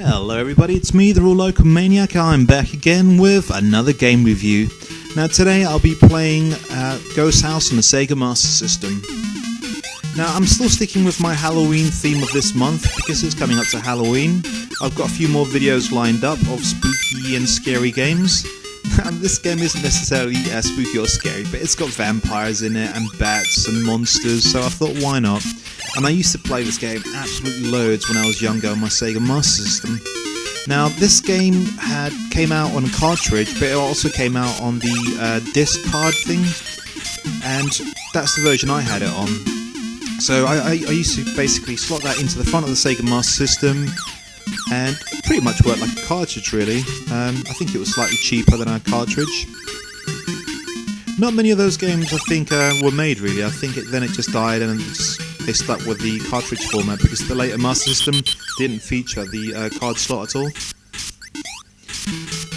Hello everybody, it's me, the Real Local Maniac. I'm back again with another game review. Now today I'll be playing Ghost House on the Sega Master System. Now I'm still sticking with my Halloween theme of this month because it's coming up to Halloween. I've got a few more videos lined up of spooky and scary games. This game isn't necessarily spooky or scary, but it's got vampires in it and bats and monsters, so I thought why not? And I used to play this game absolutely loads when I was younger on my Sega Master System. Now this game came out on a cartridge, but it also came out on the disc card thing, and that's the version I had it on. So I used to basically slot that into the front of the Sega Master System, and pretty much worked like a cartridge really. I think it was slightly cheaper than a cartridge. Not many of those games I think were made really. I think then it just died and they stuck with the cartridge format because the later Master System didn't feature the card slot at all.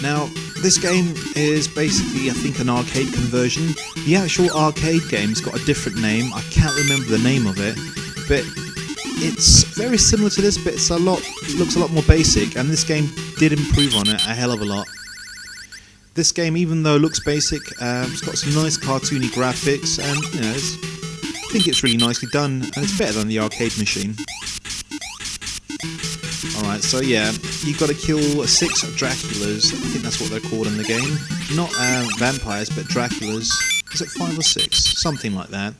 Now this game is basically I think an arcade conversion. The actual arcade game's got a different name. I can't remember the name of it, but it's very similar to this, but it looks a lot more basic, and this game did improve on it a hell of a lot. This game, even though it looks basic, it's got some nice cartoony graphics, and you know, I think it's really nicely done, and it's better than the arcade machine. Alright, so yeah, you've got to kill 6 Draculas. I think that's what they're called in the game. Not vampires, but Draculas. Is it 5 or 6? Something like that.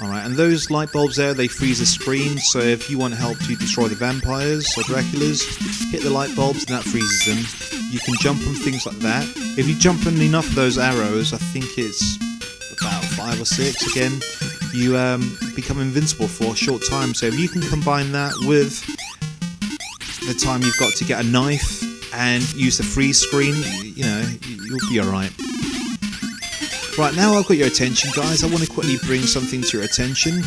Alright, and those light bulbs there, they freeze the screen, so if you want help to destroy the vampires or Draculas, hit the light bulbs and that freezes them. You can jump on things like that. If you jump on enough of those arrows, I think it's about 5 or 6 again, you become invincible for a short time. So if you can combine that with the time you've got to get a knife and use the freeze screen, you know, you'll be alright. Right, now I've got your attention guys, I want to quickly bring something to your attention.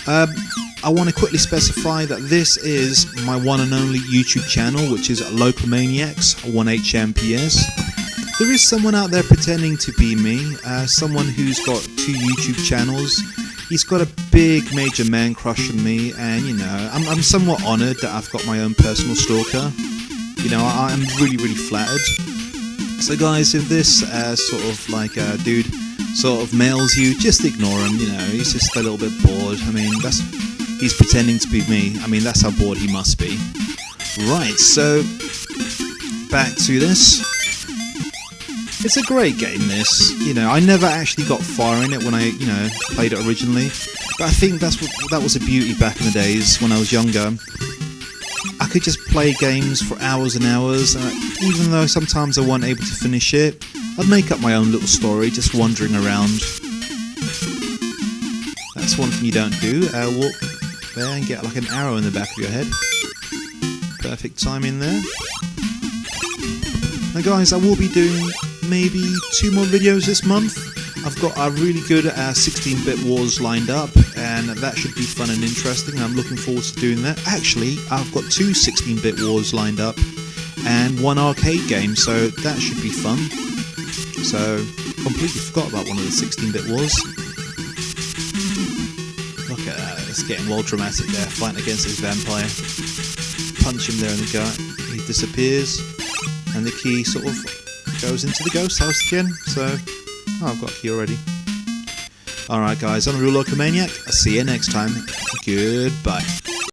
I want to quickly specify that this is my one and only YouTube channel, which is Local Maniacs 1HMPS. There is someone out there pretending to be me, someone who's got 2 YouTube channels. He's got a big major man crush on me, and you know, I'm somewhat honoured that I've got my own personal stalker. You know, I'm really flattered. So guys, if this sort of like dude sort of mails you, just ignore him, you know, he's just a little bit bored. I mean, he's pretending to be me. I mean, that's how bored he must be. Right, so back to this. It's a great game, this. You know, I never actually got far in it when I, you know, played it originally, but I think that was a beauty back in the days when I was younger. I could just play games for hours and hours, even though sometimes I wasn't able to finish it. I'd make up my own little story, just wandering around. That's one thing you don't do. Walk there and get like an arrow in the back of your head. Perfect timing there. Now guys, I will be doing maybe 2 more videos this month. I've got a really good 16-bit wars lined up, and that should be fun and interesting, and I'm looking forward to doing that. Actually, I've got 2 16-bit wars lined up, and 1 arcade game, so that should be fun. So, completely forgot about one of the 16-bit wars. Look at that, it's getting well dramatic there, fighting against this vampire. Punch him there in the gut, he disappears, and the key sort of goes into the ghost house again, so... Oh, I've got a key already. Alright guys, I'm the Real Local Maniac. I'll see you next time. Goodbye.